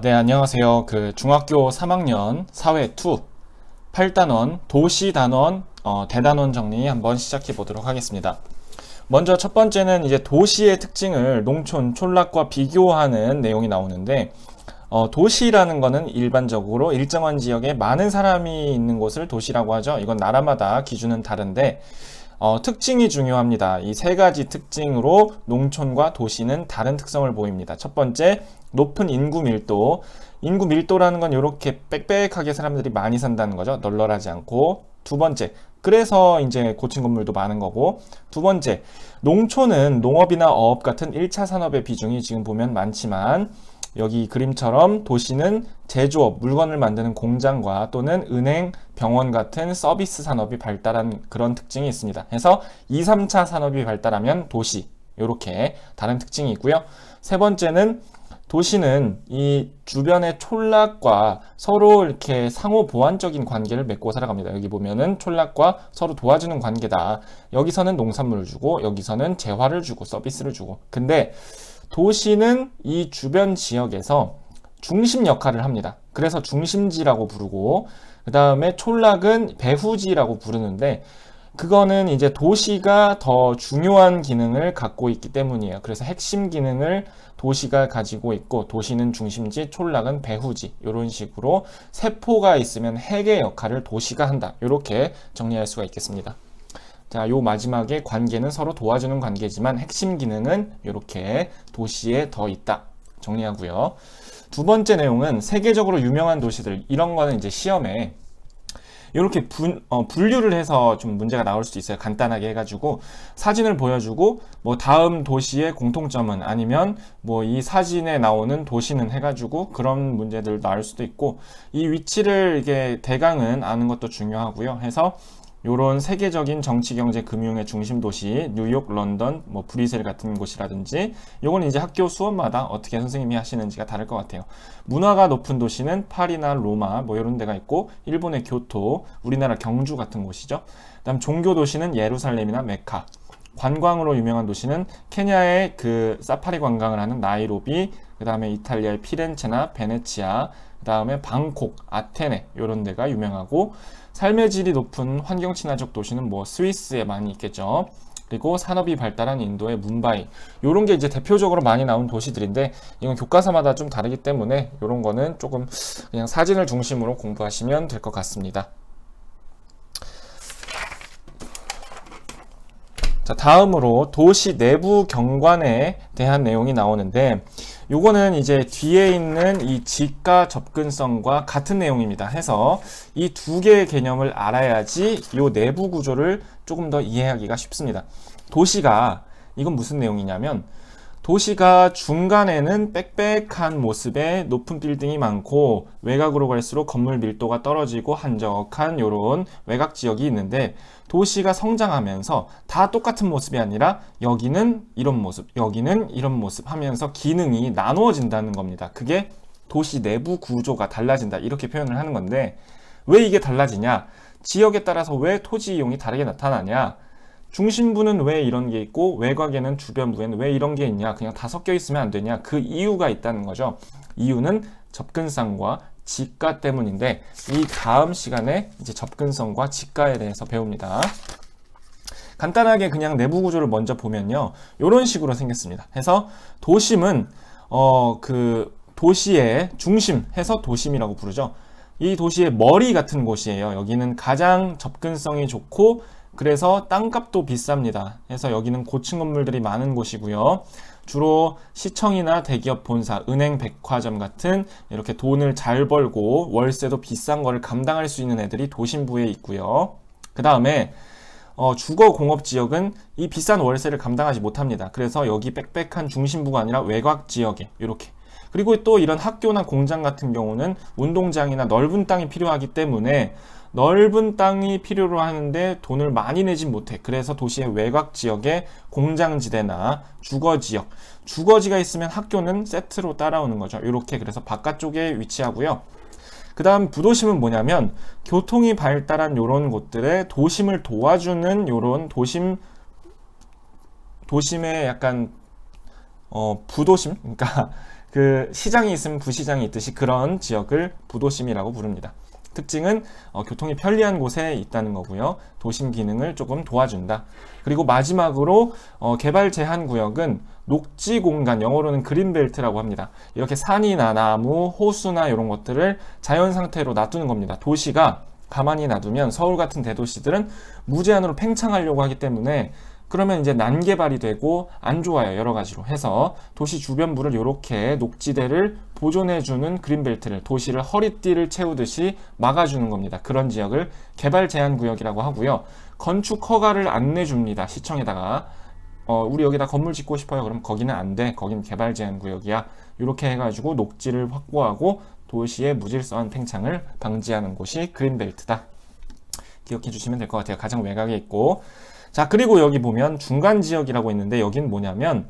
네, 안녕하세요. 중학교 3학년 사회2 8단원 도시 단원, 대단원 정리 한번 시작해 보도록 하겠습니다. 먼저 첫 번째는 이제 도시의 특징을 농촌, 촌락과 비교하는 내용이 나오는데, 도시라는 거는 일반적으로 일정한 지역에 많은 사람이 있는 곳을 도시라고 하죠. 이건 나라마다 기준은 다른데, 특징이 중요합니다. 이 세 가지 특징으로 농촌과 도시는 다른 특성을 보입니다. 첫 번째, 높은 인구 밀도. 인구 밀도라는 건 이렇게 빽빽하게 사람들이 많이 산다는 거죠. 널널하지 않고. 두 번째, 그래서 이제 고층 건물도 많은 거고. 두 번째, 농촌은 농업이나 어업 같은 1차 산업의 비중이 지금 보면 많지만, 여기 그림처럼 도시는 제조업, 물건을 만드는 공장과 또는 은행, 병원 같은 서비스 산업이 발달한 그런 특징이 있습니다. 그래서 2, 3차 산업이 발달하면 도시, 이렇게 다른 특징이 있고요. 세 번째는 도시는 이 주변의 촌락과 서로 이렇게 상호 보완적인 관계를 맺고 살아갑니다. 여기 보면은 촌락과 서로 도와주는 관계다. 여기서는 농산물을 주고 여기서는 재화를 주고 서비스를 주고. 근데 도시는 이 주변 지역에서 중심 역할을 합니다. 그래서 중심지라고 부르고, 그 다음에 촌락은 배후지라고 부르는데, 그거는 이제 도시가 더 중요한 기능을 갖고 있기 때문이에요. 그래서 핵심 기능을 도시가 가지고 있고, 도시는 중심지, 촌락은 배후지. 이런 식으로 세포가 있으면 핵의 역할을 도시가 한다. 이렇게 정리할 수가 있겠습니다. 자, 요 마지막에 관계는 서로 도와주는 관계지만 핵심 기능은 이렇게 도시에 더 있다. 정리하고요. 두 번째 내용은 세계적으로 유명한 도시들. 이런 거는 이제 시험에 이렇게 분류를 해서 좀 문제가 나올 수도 있어요. 간단하게 해가지고 사진을 보여주고 뭐 다음 도시의 공통점은 아니면 뭐 이 사진에 나오는 도시는 해가지고 그런 문제들 나올 수도 있고, 이 위치를 이게 대강은 아는 것도 중요하고요. 해서 요런 세계적인 정치, 경제, 금융의 중심 도시, 뉴욕, 런던, 뭐 브뤼셀 같은 곳이라든지, 요건 이제 학교 수업마다 어떻게 선생님이 하시는지가 다를 것 같아요. 문화가 높은 도시는 파리나 로마, 뭐 이런 데가 있고, 일본의 교토, 우리나라 경주 같은 곳이죠. 그다음 종교 도시는 예루살렘이나 메카. 관광으로 유명한 도시는 케냐의 그 사파리 관광을 하는 나이로비, 그 다음에 이탈리아의 피렌체나 베네치아, 그 다음에 방콕, 아테네 이런 데가 유명하고, 삶의 질이 높은 환경 친화적 도시는 뭐 스위스에 많이 있겠죠. 그리고 산업이 발달한 인도의 뭄바이, 이런 게 이제 대표적으로 많이 나온 도시들인데, 이건 교과서마다 좀 다르기 때문에 이런 거는 조금 그냥 사진을 중심으로 공부하시면 될 것 같습니다. 자, 다음으로 도시 내부 경관에 대한 내용이 나오는데, 요거는 이제 뒤에 있는 이 직과 접근성과 같은 내용입니다. 해서 이 두 개의 개념을 알아야지 요 내부 구조를 조금 더 이해하기가 쉽습니다. 도시가, 이건 무슨 내용이냐면, 도시가 중간에는 빽빽한 모습의 높은 빌딩이 많고, 외곽으로 갈수록 건물 밀도가 떨어지고 한적한 요런 외곽 지역이 있는데, 도시가 성장하면서 다 똑같은 모습이 아니라 여기는 이런 모습, 여기는 이런 모습 하면서 기능이 나누어진다는 겁니다. 그게 도시 내부 구조가 달라진다, 이렇게 표현을 하는 건데, 왜 이게 달라지냐? 지역에 따라서 왜 토지 이용이 다르게 나타나냐? 중심부는 왜 이런 게 있고 외곽에는 주변부에는 왜 이런 게 있냐? 그냥 다 섞여 있으면 안 되냐? 그 이유가 있다는 거죠. 이유는 접근성과 직가 때문인데, 이 다음 시간에 이제 접근성과 직가에 대해서 배웁니다. 간단하게 그냥 내부 구조를 먼저 보면요, 이런 식으로 생겼습니다. 해서 도심은 도시의 중심 해서 도심이라고 부르죠. 이 도시의 머리 같은 곳이에요. 여기는 가장 접근성이 좋고 그래서 땅값도 비쌉니다. 그래서 여기는 고층 건물들이 많은 곳이고요. 주로 시청이나 대기업 본사, 은행, 백화점 같은 이렇게 돈을 잘 벌고 월세도 비싼 거를 감당할 수 있는 애들이 도심부에 있고요. 그 다음에 주거 공업 지역은 이 비싼 월세를 감당하지 못합니다. 그래서 여기 빽빽한 중심부가 아니라 외곽 지역에 이렇게. 그리고 또 이런 학교나 공장 같은 경우는 운동장이나 넓은 땅이 필요하기 때문에 넓은 땅이 필요로 하는데 돈을 많이 내진 못해. 그래서 도시의 외곽 지역에 공장지대나 주거지역, 주거지가 있으면 학교는 세트로 따라오는 거죠. 이렇게. 그래서 바깥쪽에 위치하고요. 그 다음 부도심은 뭐냐면, 교통이 발달한 요런 곳들에 도심을 도와주는 요런 도심의 약간 부도심, 그러니까 그 시장이 있으면 부시장이 있듯이 그런 지역을 부도심이라고 부릅니다. 특징은 교통이 편리한 곳에 있다는 거고요. 도심 기능을 조금 도와준다. 그리고 마지막으로 개발 제한 구역은 녹지 공간, 영어로는 그린벨트라고 합니다. 이렇게 산이나 나무, 호수나 이런 것들을 자연 상태로 놔두는 겁니다. 도시가 가만히 놔두면 서울 같은 대도시들은 무제한으로 팽창하려고 하기 때문에 그러면 이제 난개발이 되고 안 좋아요. 여러 가지로 해서 도시 주변부를 이렇게 녹지대를 보존해주는 그린벨트를, 도시를 허리띠를 채우듯이 막아주는 겁니다. 그런 지역을 개발 제한 구역이라고 하고요. 건축 허가를 안 내줍니다. 시청에다가 우리 여기다 건물 짓고 싶어요. 그럼 거기는 안 돼. 거긴 개발 제한 구역이야. 이렇게 해가지고 녹지를 확보하고 도시의 무질서한 팽창을 방지하는 곳이 그린벨트다. 기억해 주시면 될 것 같아요. 가장 외곽에 있고. 자, 그리고 여기 보면 중간 지역이라고 있는데 여긴 뭐냐면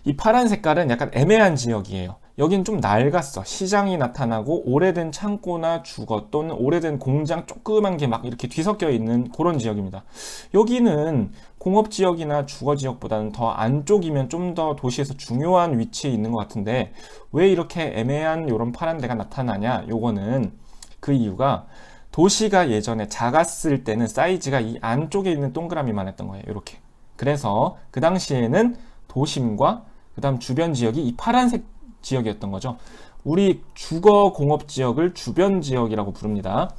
이 파란 색깔은 약간 애매한 지역이에요. 여긴 좀 낡았어. 시장이 나타나고 오래된 창고나 주거 또는 오래된 공장 조그만 게 막 이렇게 뒤섞여 있는 그런 지역입니다. 여기는 공업지역이나 주거지역보다는 더 안쪽이면 좀 더 도시에서 중요한 위치에 있는 것 같은데 왜 이렇게 애매한 이런 파란 데가 나타나냐? 요거는 그 이유가 도시가 예전에 작았을 때는 사이즈가 이 안쪽에 있는 동그라미만 했던 거예요. 이렇게. 그래서 그 당시에는 도심과 그 다음 주변 지역이 이 파란색 지역이었던 거죠. 우리 주거 공업 지역을 주변 지역이라고 부릅니다.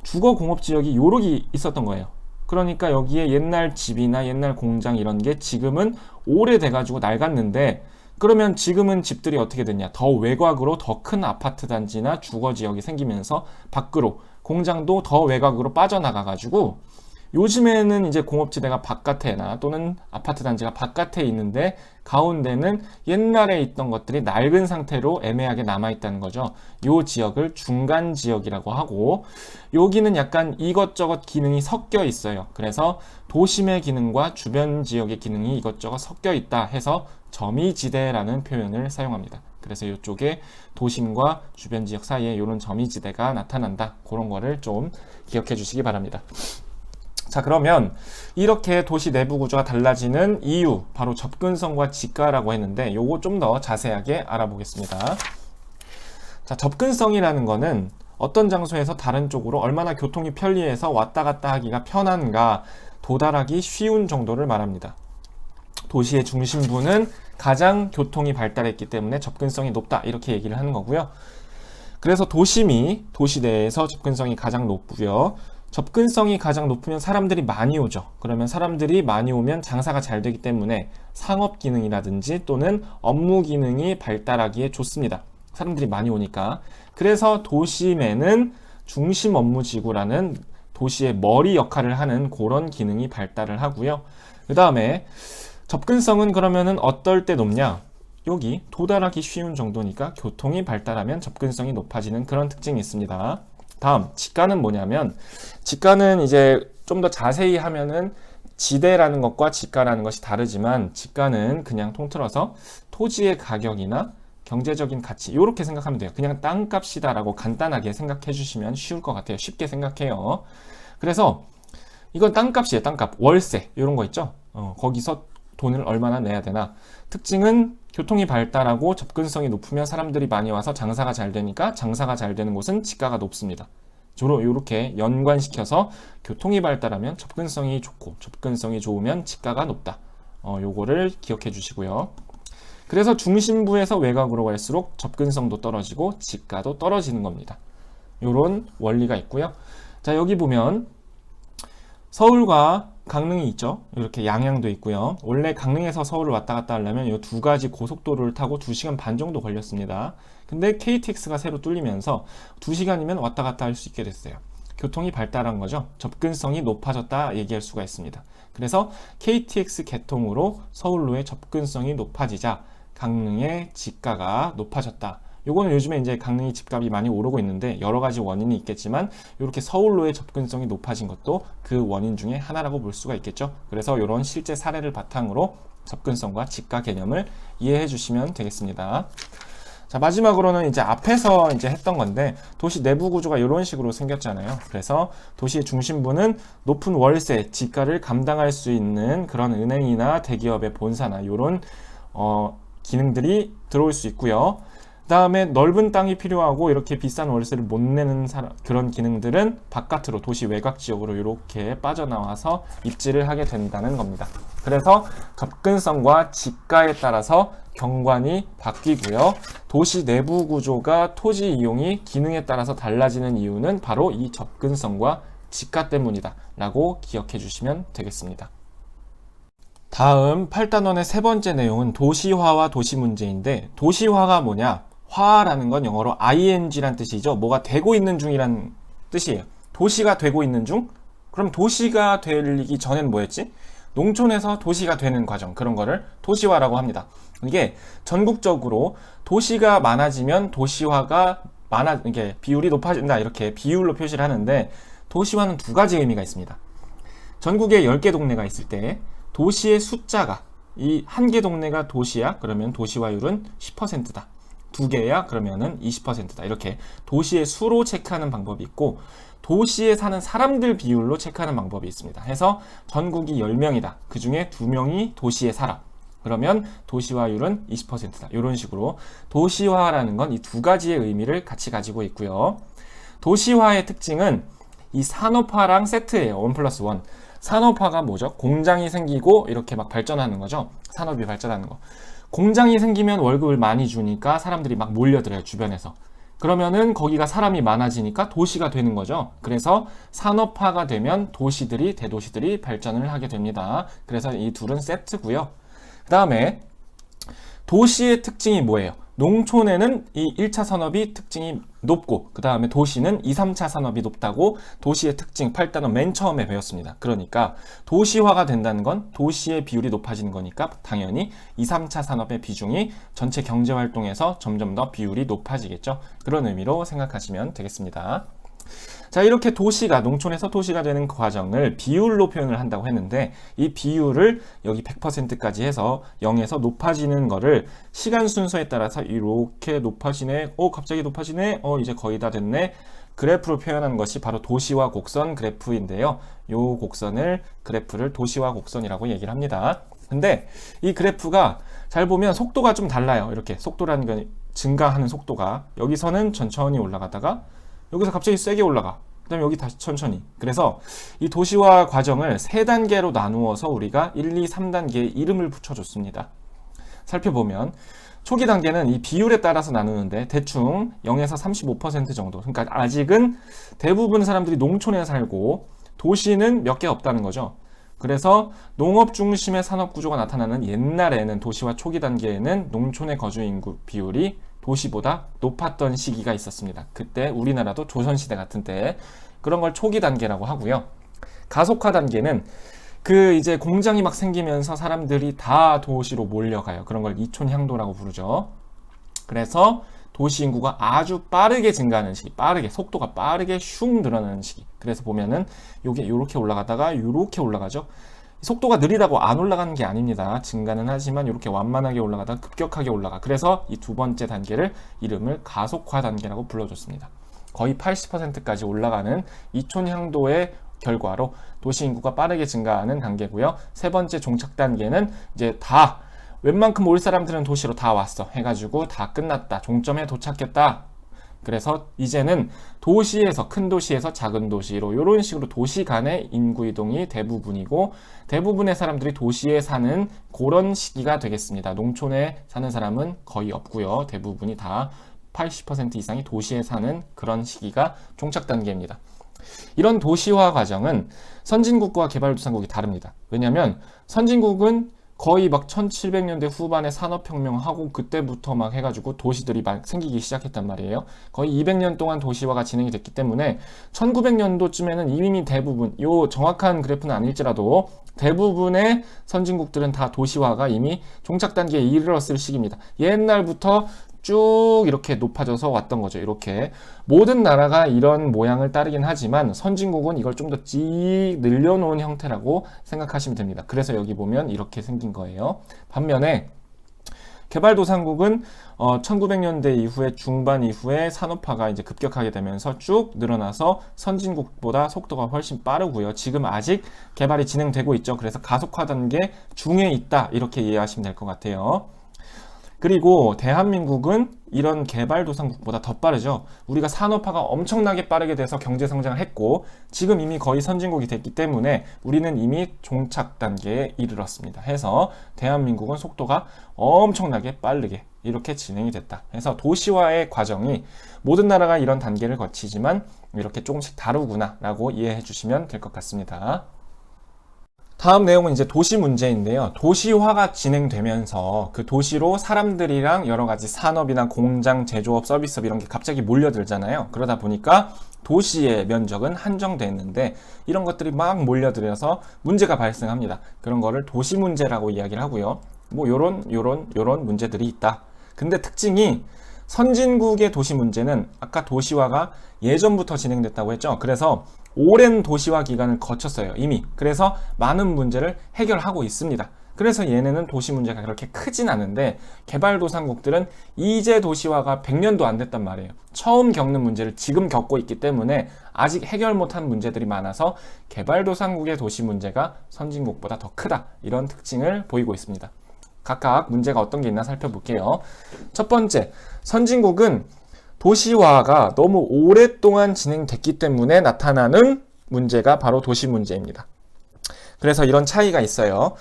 주거 공업 지역이 요렇게 있었던 거예요. 그러니까 여기에 옛날 집이나 옛날 공장 이런 게 지금은 오래돼 가지고 낡았는데 그러면 지금은 집들이 어떻게 됐냐? 더 외곽으로 더 큰 아파트 단지나 주거 지역이 생기면서 밖으로 공장도 더 외곽으로 빠져나가 가지고 요즘에는 이제 공업지대가 바깥에나 또는 아파트 단지가 바깥에 있는데 가운데는 옛날에 있던 것들이 낡은 상태로 애매하게 남아있다는 거죠. 요 지역을 중간 지역이라고 하고 여기는 약간 이것저것 기능이 섞여 있어요. 그래서 도심의 기능과 주변 지역의 기능이 이것저것 섞여 있다 해서 점이지대라는 표현을 사용합니다. 그래서 이쪽에 도심과 주변 지역 사이에 이런 점이지대가 나타난다. 그런 거를 좀 기억해 주시기 바랍니다. 자, 그러면 이렇게 도시 내부 구조가 달라지는 이유, 바로 접근성과 직가라고 했는데 요거 좀 더 자세하게 알아보겠습니다. 자, 접근성이라는 거는 어떤 장소에서 다른 쪽으로 얼마나 교통이 편리해서 왔다 갔다 하기가 편한가, 도달하기 쉬운 정도를 말합니다. 도시의 중심부는 가장 교통이 발달했기 때문에 접근성이 높다, 이렇게 얘기를 하는 거고요. 그래서 도심이 도시 내에서 접근성이 가장 높고요. 접근성이 가장 높으면 사람들이 많이 오죠. 그러면 사람들이 많이 오면 장사가 잘 되기 때문에 상업 기능이라든지 또는 업무 기능이 발달하기에 좋습니다. 사람들이 많이 오니까. 그래서 도심에는 중심 업무 지구라는 도시의 머리 역할을 하는 그런 기능이 발달을 하고요. 그 다음에 접근성은 그러면은 어떨 때 높냐? 여기 도달하기 쉬운 정도니까 교통이 발달하면 접근성이 높아지는 그런 특징이 있습니다. 다음, 직가는 뭐냐면, 직가는 이제 좀 더 자세히 하면은 지대라는 것과 직가라는 것이 다르지만, 직가는 그냥 통틀어서 토지의 가격이나 경제적인 가치, 이렇게 생각하면 돼요. 그냥 땅값이다라고 간단하게 생각해 주시면 쉬울 것 같아요. 쉽게 생각해요. 그래서 이건 땅값이에요. 땅값, 월세, 이런 거 있죠. 거기서 돈을 얼마나 내야 되나. 특징은 교통이 발달하고 접근성이 높으면 사람들이 많이 와서 장사가 잘 되니까 장사가 잘 되는 곳은 지가가 높습니다. 주로 이렇게 연관시켜서 교통이 발달하면 접근성이 좋고 접근성이 좋으면 지가가 높다. 요거를 기억해 주시고요. 그래서 중심부에서 외곽으로 갈수록 접근성도 떨어지고 지가도 떨어지는 겁니다. 요런 원리가 있고요. 자, 여기 보면 서울과 강릉이 있죠. 이렇게 양양도 있고요. 원래 강릉에서 서울을 왔다 갔다 하려면 이 두 가지 고속도로를 타고 2시간 반 정도 걸렸습니다. 근데 KTX가 새로 뚫리면서 2시간이면 왔다 갔다 할 수 있게 됐어요. 교통이 발달한 거죠. 접근성이 높아졌다 얘기할 수가 있습니다. 그래서 KTX 개통으로 서울로의 접근성이 높아지자 강릉의 지가가 높아졌다. 요거는 요즘에 이제 강릉이 집값이 많이 오르고 있는데 여러 가지 원인이 있겠지만 이렇게 서울로의 접근성이 높아진 것도 그 원인 중에 하나라고 볼 수가 있겠죠. 그래서 이런 실제 사례를 바탕으로 접근성과 지가 개념을 이해해 주시면 되겠습니다. 자, 마지막으로는 이제 앞에서 이제 했던 건데 도시 내부 구조가 이런 식으로 생겼잖아요. 그래서 도시의 중심부는 높은 월세, 지가를 감당할 수 있는 그런 은행이나 대기업의 본사나 이런 기능들이 들어올 수 있고요. 그다음에 넓은 땅이 필요하고 이렇게 비싼 월세를 못 내는 그런 기능들은 바깥으로 도시 외곽 지역으로 이렇게 빠져나와서 입지를 하게 된다는 겁니다. 그래서 접근성과 지가에 따라서 경관이 바뀌고요. 도시 내부 구조가 토지 이용이 기능에 따라서 달라지는 이유는 바로 이 접근성과 지가 때문이다 라고 기억해 주시면 되겠습니다. 다음 8단원의 세 번째 내용은 도시화와 도시 문제인데, 도시화가 뭐냐? 화라는 건 영어로 ing란 뜻이죠. 뭐가 되고 있는 중이란 뜻이에요. 도시가 되고 있는 중? 그럼 도시가 되기 전엔 뭐였지? 농촌에서 도시가 되는 과정, 그런 거를 도시화라고 합니다. 이게 전국적으로 도시가 많아지면 도시화가 이게 비율이 높아진다, 이렇게 비율로 표시를 하는데, 도시화는 두 가지 의미가 있습니다. 전국에 10개 동네가 있을 때 도시의 숫자가, 이 한 개 동네가 도시야 그러면 도시화율은 10%다. 두 개야 그러면은 20%다. 이렇게 도시의 수로 체크하는 방법이 있고, 도시에 사는 사람들 비율로 체크하는 방법이 있습니다. 해서 전국이 10명이다. 그 중에 2명이 도시에 살아. 그러면 도시화율은 20%다. 이런 식으로 도시화라는 건 이 두 가지의 의미를 같이 가지고 있고요. 도시화의 특징은 이 산업화랑 세트예요. 1+1. 산업화가 뭐죠? 공장이 생기고 이렇게 막 발전하는 거죠. 산업이 발전하는 거. 공장이 생기면 월급을 많이 주니까 사람들이 막 몰려들어요, 주변에서. 그러면은 거기가 사람이 많아지니까 도시가 되는 거죠. 그래서 산업화가 되면 대도시들이 발전을 하게 됩니다. 그래서 이 둘은 세트고요. 그 다음에 도시의 특징이 뭐예요? 농촌에는 이 1차 산업이 특징이 높고, 그 다음에 도시는 2, 3차 산업이 높다고 도시의 특징 8단원 맨 처음에 배웠습니다. 그러니까 도시화가 된다는 건 도시의 비율이 높아지는 거니까 당연히 2, 3차 산업의 비중이 전체 경제활동에서 점점 더 비율이 높아지겠죠. 그런 의미로 생각하시면 되겠습니다. 자, 이렇게 농촌에서 도시가 되는 과정을 비율로 표현을 한다고 했는데, 이 비율을 여기 100%까지 해서 0에서 높아지는 거를 시간 순서에 따라서 이렇게 높아지네, 갑자기 높아지네, 이제 거의 다 됐네, 그래프로 표현하는 것이 바로 도시화 곡선 그래프인데요. 요 그래프를 도시화 곡선이라고 얘기를 합니다. 근데 이 그래프가 잘 보면 속도가 좀 달라요. 이렇게 속도라는 건 증가하는 속도가, 여기서는 천천히 올라가다가 여기서 갑자기 세게 올라가. 그 다음에 여기 다시 천천히. 그래서 이 도시화 과정을 3단계로 나누어서 우리가 1, 2, 3단계에 이름을 붙여줬습니다. 살펴보면 초기 단계는 이 비율에 따라서 나누는데 대충 0에서 35% 정도. 그러니까 아직은 대부분 사람들이 농촌에 살고 도시는 몇 개 없다는 거죠. 그래서 농업 중심의 산업 구조가 나타나는 옛날에는, 도시화 초기 단계에는 농촌의 거주 인구 비율이 도시보다 높았던 시기가 있었습니다. 그때 우리나라도 조선시대 같은 때, 그런 걸 초기 단계라고 하고요. 가속화 단계는 이제 공장이 막 생기면서 사람들이 다 도시로 몰려가요. 그런 걸 이촌향도라고 부르죠. 그래서 도시 인구가 아주 빠르게 증가하는 시기, 속도가 빠르게 슝 늘어나는 시기. 그래서 보면은 요게 요렇게 올라가다가 요렇게 올라가죠. 속도가 느리다고 안 올라가는 게 아닙니다. 증가는 하지만 이렇게 완만하게 올라가다가 급격하게 올라가. 그래서 이 두 번째 단계를 이름을 가속화 단계라고 불러줬습니다. 거의 80%까지 올라가는 이촌향도의 결과로 도시 인구가 빠르게 증가하는 단계고요. 세 번째 종착 단계는 이제 다 웬만큼 올 사람들은 도시로 다 왔어 해가지고 다 끝났다, 종점에 도착했다. 그래서 이제는 도시에서, 큰 도시에서 작은 도시로, 이런 식으로 도시 간의 인구 이동이 대부분이고, 대부분의 사람들이 도시에 사는 그런 시기가 되겠습니다. 농촌에 사는 사람은 거의 없고요. 대부분이 다 80% 이상이 도시에 사는 그런 시기가 종착 단계입니다. 이런 도시화 과정은 선진국과 개발도상국이 다릅니다. 왜냐하면 선진국은 거의 막 1700년대 후반에 산업혁명하고 그때부터 막 해가지고 도시들이 막 생기기 시작했단 말이에요. 거의 200년 동안 도시화가 진행이 됐기 때문에 1900년도쯤에는 이미 대부분, 요 정확한 그래프는 아닐지라도 대부분의 선진국들은 다 도시화가 이미 종착 단계에 이르렀을 시기입니다. 옛날부터 쭉 이렇게 높아져서 왔던 거죠. 이렇게 모든 나라가 이런 모양을 따르긴 하지만 선진국은 이걸 좀 더 찌 늘려놓은 형태라고 생각하시면 됩니다. 그래서 여기 보면 이렇게 생긴 거예요. 반면에 개발도상국은 1900년대 이후에, 중반 이후에 산업화가 이제 급격하게 되면서 쭉 늘어나서 선진국보다 속도가 훨씬 빠르고요. 지금 아직 개발이 진행되고 있죠. 그래서 가속화 단계 중에 있다, 이렇게 이해하시면 될 것 같아요. 그리고 대한민국은 이런 개발도상국보다 더 빠르죠. 우리가 산업화가 엄청나게 빠르게 돼서 경제 성장을 했고 지금 이미 거의 선진국이 됐기 때문에 우리는 이미 종착 단계에 이르렀습니다. 해서 대한민국은 속도가 엄청나게 빠르게 이렇게 진행이 됐다. 해서 도시화의 과정이 모든 나라가 이런 단계를 거치지만 이렇게 조금씩 다르구나 라고 이해해 주시면 될 것 같습니다. 다음 내용은 이제 도시 문제인데요. 도시화가 진행되면서 그 도시로 사람들이랑 여러 가지 산업이나 공장, 제조업, 서비스업 이런 게 갑자기 몰려들잖아요. 그러다 보니까 도시의 면적은 한정돼 있는데 이런 것들이 막 몰려들어서 문제가 발생합니다. 그런 거를 도시 문제라고 이야기를 하고요. 뭐 요런 문제들이 있다. 근데 특징이 선진국의 도시 문제는 아까 도시화가 예전부터 진행됐다고 했죠. 그래서 오랜 도시화 기간을 거쳤어요, 이미. 그래서 많은 문제를 해결하고 있습니다. 그래서 얘네는 도시 문제가 그렇게 크진 않은데 개발도상국들은 이제 도시화가 100년도 안 됐단 말이에요. 처음 겪는 문제를 지금 겪고 있기 때문에 아직 해결 못한 문제들이 많아서 개발도상국의 도시 문제가 선진국보다 더 크다. 이런 특징을 보이고 있습니다. 각각 문제가 어떤 게 있나 살펴볼게요. 첫 번째, 선진국은 도시화가 너무 오랫동안 진행됐기 때문에 나타나는 문제가 바로 도시 문제입니다. 그래서 이런 차이가 있어요.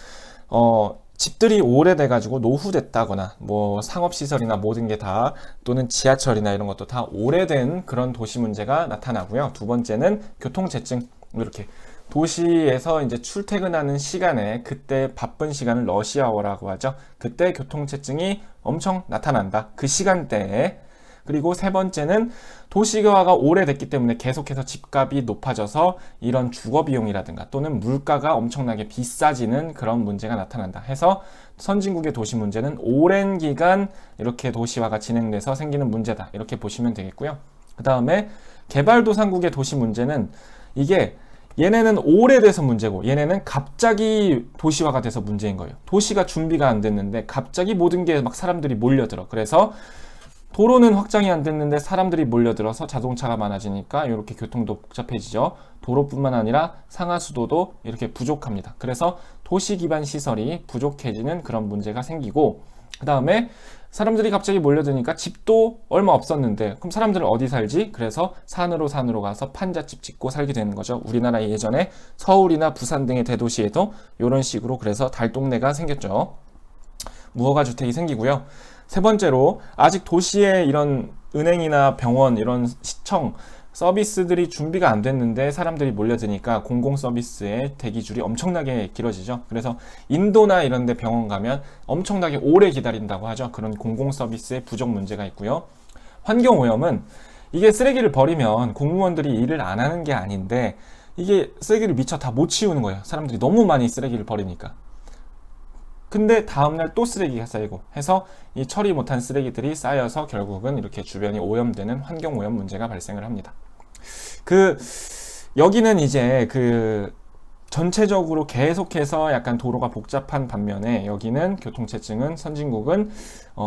집들이 오래돼가지고 노후됐다거나 뭐 상업시설이나 모든 게 다 또는 지하철이나 이런 것도 다 오래된 그런 도시 문제가 나타나고요. 두 번째는 교통체증. 이렇게 도시에서 이제 출퇴근하는 시간에 그때 바쁜 시간을 러시아워라고 하죠. 그때 교통체증이 엄청 나타난다. 그 시간대에. 그리고 세 번째는 도시화가 오래됐기 때문에 계속해서 집값이 높아져서 이런 주거비용이라든가 또는 물가가 엄청나게 비싸지는 그런 문제가 나타난다 해서 선진국의 도시 문제는 오랜 기간 이렇게 도시화가 진행돼서 생기는 문제다 이렇게 보시면 되겠고요. 그 다음에 개발도상국의 도시 문제는 이게 얘네는 오래돼서 문제고 얘네는 갑자기 도시화가 돼서 문제인 거예요. 도시가 준비가 안 됐는데 갑자기 모든 게 막 사람들이 몰려들어. 그래서 도로는 확장이 안 됐는데 사람들이 몰려들어서 자동차가 많아지니까 이렇게 교통도 복잡해지죠. 도로뿐만 아니라 상하수도도 이렇게 부족합니다. 그래서 도시 기반 시설이 부족해지는 그런 문제가 생기고 그 다음에 사람들이 갑자기 몰려드니까 집도 얼마 없었는데 그럼 사람들은 어디 살지? 그래서 산으로 가서 판잣집 짓고 살게 되는 거죠. 우리나라 예전에 서울이나 부산 등의 대도시에도 이런 식으로 그래서 달동네가 생겼죠. 무허가 주택이 생기고요. 세 번째로 아직 도시에 이런 은행이나 병원 이런 시청 서비스들이 준비가 안 됐는데 사람들이 몰려드니까 공공 서비스의 대기줄이 엄청나게 길어지죠. 그래서 인도나 이런 데 병원 가면 엄청나게 오래 기다린다고 하죠. 그런 공공 서비스의 부족 문제가 있고요. 환경 오염은 이게 쓰레기를 버리면 공무원들이 일을 안 하는 게 아닌데 이게 쓰레기를 미처 다 못 치우는 거예요. 사람들이 너무 많이 쓰레기를 버리니까. 근데 다음날 또 쓰레기가 쌓이고 해서 이 처리 못한 쓰레기들이 쌓여서 결국은 이렇게 주변이 오염되는 환경 오염 문제가 발생을 합니다. 여기는 이제 전체적으로 계속해서 약간 도로가 복잡한 반면에 여기는 교통체증은 선진국은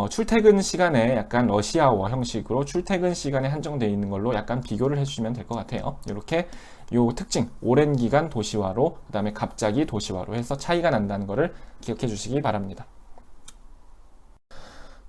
출퇴근 시간에 약간 러시아워 형식으로 출퇴근 시간에 한정되어 있는 걸로 약간 비교를 해주시면 될 것 같아요. 이렇게 요 특징, 오랜 기간 도시화로 그 다음에 갑자기 도시화로 해서 차이가 난다는 것을 기억해 주시기 바랍니다.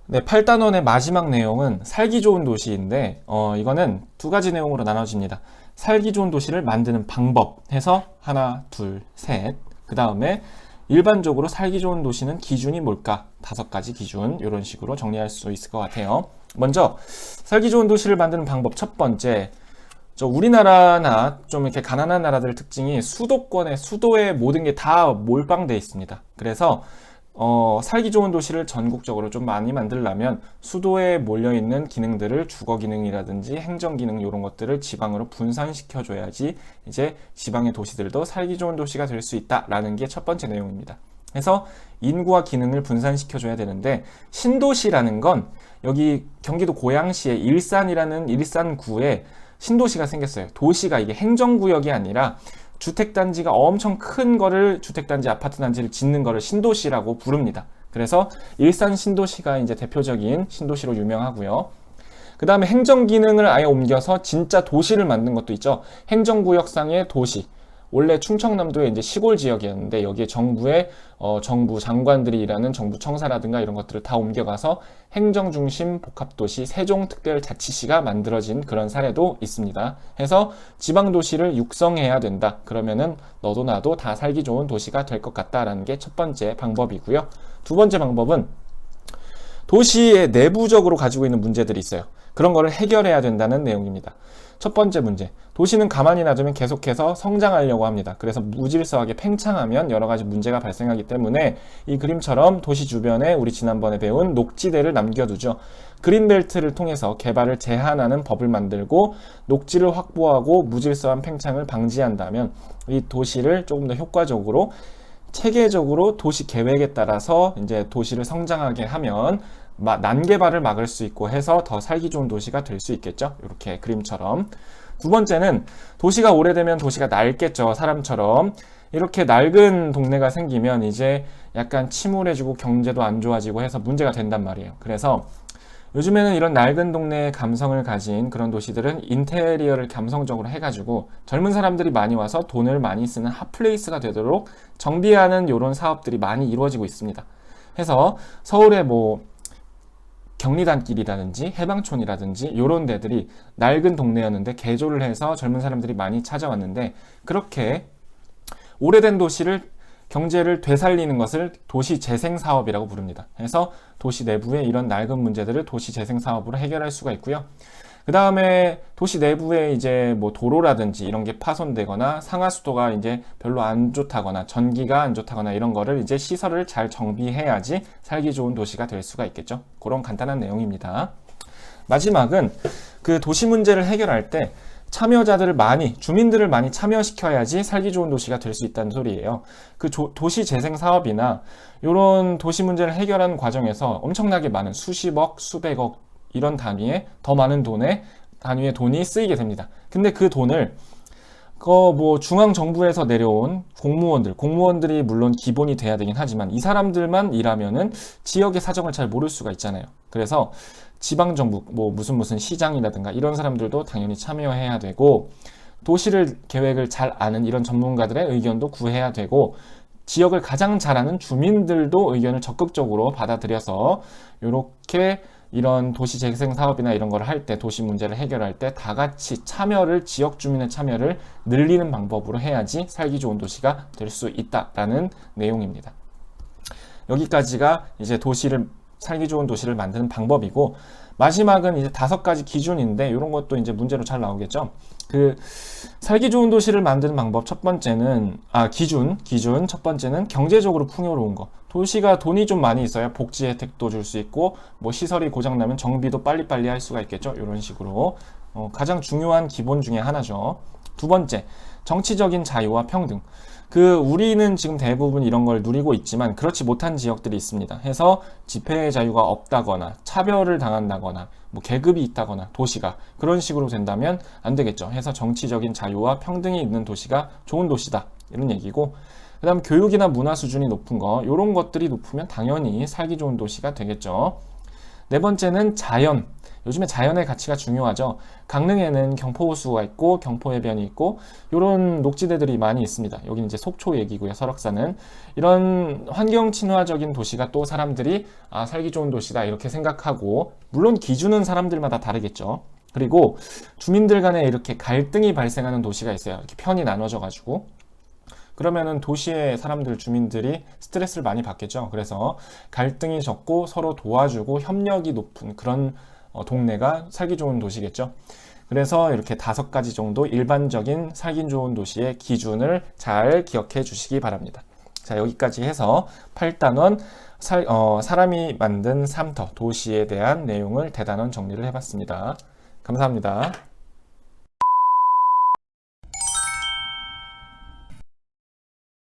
네, 8단원의 마지막 내용은 살기 좋은 도시인데 이거는 두 가지 내용으로 나눠집니다. 살기 좋은 도시를 만드는 방법 해서 하나, 둘, 셋. 그 다음에 일반적으로 살기 좋은 도시는 기준이 뭘까? 5가지 기준 이런 식으로 정리할 수 있을 것 같아요. 먼저 살기 좋은 도시를 만드는 방법 첫 번째, 우리나라나 좀 이렇게 가난한 나라들 특징이 수도에 모든 게 다 몰빵되어 있습니다. 그래서 살기 좋은 도시를 전국적으로 좀 많이 만들려면 수도에 몰려있는 기능들을 주거 기능이라든지 행정 기능 이런 것들을 지방으로 분산시켜 줘야지 이제 지방의 도시들도 살기 좋은 도시가 될 수 있다라는 게 첫 번째 내용입니다. 그래서 인구와 기능을 분산시켜 줘야 되는데 신도시라는 건 여기 경기도 고양시에 일산이라는 일산구에 신도시가 생겼어요. 도시가 이게 행정구역이 아니라 주택단지가 엄청 큰 거를 주택단지, 아파트단지를 짓는 거를 신도시라고 부릅니다. 그래서 일산 신도시가 이제 대표적인 신도시로 유명하고요. 그 다음에 행정기능을 아예 옮겨서 진짜 도시를 만든 것도 있죠. 행정구역상의 도시. 원래 충청남도의 이제 시골 지역이었는데 여기에 정부 장관들이 일하는 정부 청사라든가 이런 것들을 다 옮겨가서 행정중심 복합도시 세종특별자치시가 만들어진 그런 사례도 있습니다. 해서 지방도시를 육성해야 된다. 그러면은 너도 나도 다 살기 좋은 도시가 될 것 같다라는 게 첫 번째 방법이고요. 두 번째 방법은 도시의 내부적으로 가지고 있는 문제들이 있어요. 그런 거를 해결해야 된다는 내용입니다. 첫 번째 문제, 도시는 가만히 놔두면 계속해서 성장하려고 합니다. 그래서 무질서하게 팽창하면 여러 가지 문제가 발생하기 때문에 이 그림처럼 도시 주변에 우리 지난번에 배운 녹지대를 남겨두죠. 그린벨트를 통해서 개발을 제한하는 법을 만들고 녹지를 확보하고 무질서한 팽창을 방지한다면 이 도시를 조금 더 효과적으로 체계적으로 도시 계획에 따라서 이제 도시를 성장하게 하면 난개발을 막을 수 있고 해서 더 살기 좋은 도시가 될 수 있겠죠. 이렇게 그림처럼. 두 번째는 도시가 오래되면 도시가 낡겠죠. 사람처럼. 이렇게 낡은 동네가 생기면 이제 약간 침울해지고 경제도 안 좋아지고 해서 문제가 된단 말이에요. 그래서 요즘에는 이런 낡은 동네의 감성을 가진 그런 도시들은 인테리어를 감성적으로 해가지고 젊은 사람들이 많이 와서 돈을 많이 쓰는 핫플레이스가 되도록 정비하는 이런 사업들이 많이 이루어지고 있습니다. 해서 서울의 경리단길이라든지 해방촌이라든지 이런 데들이 낡은 동네였는데 개조를 해서 젊은 사람들이 많이 찾아왔는데 그렇게 오래된 도시를 경제를 되살리는 것을 도시재생사업이라고 부릅니다. 그래서 도시 내부의 이런 낡은 문제들을 도시재생사업으로 해결할 수가 있고요. 그 다음에 도시 내부에 이제 도로라든지 이런 게 파손되거나 상하수도가 이제 별로 안 좋다거나 전기가 안 좋다거나 이런 거를 이제 시설을 잘 정비해야지 살기 좋은 도시가 될 수가 있겠죠. 그런 간단한 내용입니다. 마지막은 그 도시 문제를 해결할 때 주민들을 많이 참여시켜야지 살기 좋은 도시가 될 수 있다는 소리예요. 그 도시 재생 사업이나 이런 도시 문제를 해결하는 과정에서 엄청나게 많은 수십억, 수백억 이런 더 많은 단위의 돈이 쓰이게 됩니다. 근데 그 돈을 중앙정부에서 내려온 공무원들이 물론 기본이 돼야 되긴 하지만 이 사람들만 일하면은 지역의 사정을 잘 모를 수가 있잖아요. 그래서 지방정부, 무슨 시장이라든가 이런 사람들도 당연히 참여해야 되고 도시를 계획을 잘 아는 이런 전문가들의 의견도 구해야 되고 지역을 가장 잘 아는 주민들도 의견을 적극적으로 받아들여서 이렇게 이런 도시 재생 사업이나 이런 걸 할 때 도시 문제를 해결할 때 다 같이 지역 주민의 참여를 늘리는 방법으로 해야지 살기 좋은 도시가 될 수 있다라는 내용입니다. 여기까지가 이제 살기 좋은 도시를 만드는 방법이고 마지막은 이제 5가지 기준인데 이런 것도 이제 문제로 잘 나오겠죠. 그 살기 좋은 도시를 만드는 방법 첫 번째는 기준 첫 번째는 경제적으로 풍요로운 거. 도시가 돈이 좀 많이 있어야 복지 혜택도 줄 수 있고 시설이 고장나면 정비도 빨리빨리 할 수가 있겠죠. 이런 식으로 가장 중요한 기본 중에 하나죠. 두 번째, 정치적인 자유와 평등. 우리는 지금 대부분 이런 걸 누리고 있지만 그렇지 못한 지역들이 있습니다. 해서 집회의 자유가 없다거나 차별을 당한다거나 계급이 있다거나 도시가 그런 식으로 된다면 안 되겠죠. 해서 정치적인 자유와 평등이 있는 도시가 좋은 도시다. 이런 얘기고 그 다음 교육이나 문화 수준이 높은 거 이런 것들이 높으면 당연히 살기 좋은 도시가 되겠죠. 네 번째는 자연. 요즘에 자연의 가치가 중요하죠. 강릉에는 경포호수가 있고 경포해변이 있고 이런 녹지대들이 많이 있습니다. 여기는 이제 속초 얘기고요. 설악산은 이런 환경 친화적인 도시가 또 사람들이 살기 좋은 도시다 이렇게 생각하고 물론 기준은 사람들마다 다르겠죠. 그리고 주민들 간에 이렇게 갈등이 발생하는 도시가 있어요. 이렇게 편이 나눠져 가지고 그러면은 도시의 주민들이 스트레스를 많이 받겠죠. 그래서 갈등이 적고 서로 도와주고 협력이 높은 그런 동네가 살기 좋은 도시겠죠. 그래서 이렇게 5가지 정도 일반적인 살기 좋은 도시의 기준을 잘 기억해 주시기 바랍니다. 자, 여기까지 해서 8단원 사람이 만든 삶터 도시에 대한 내용을 대단원 정리를 해봤습니다. 감사합니다.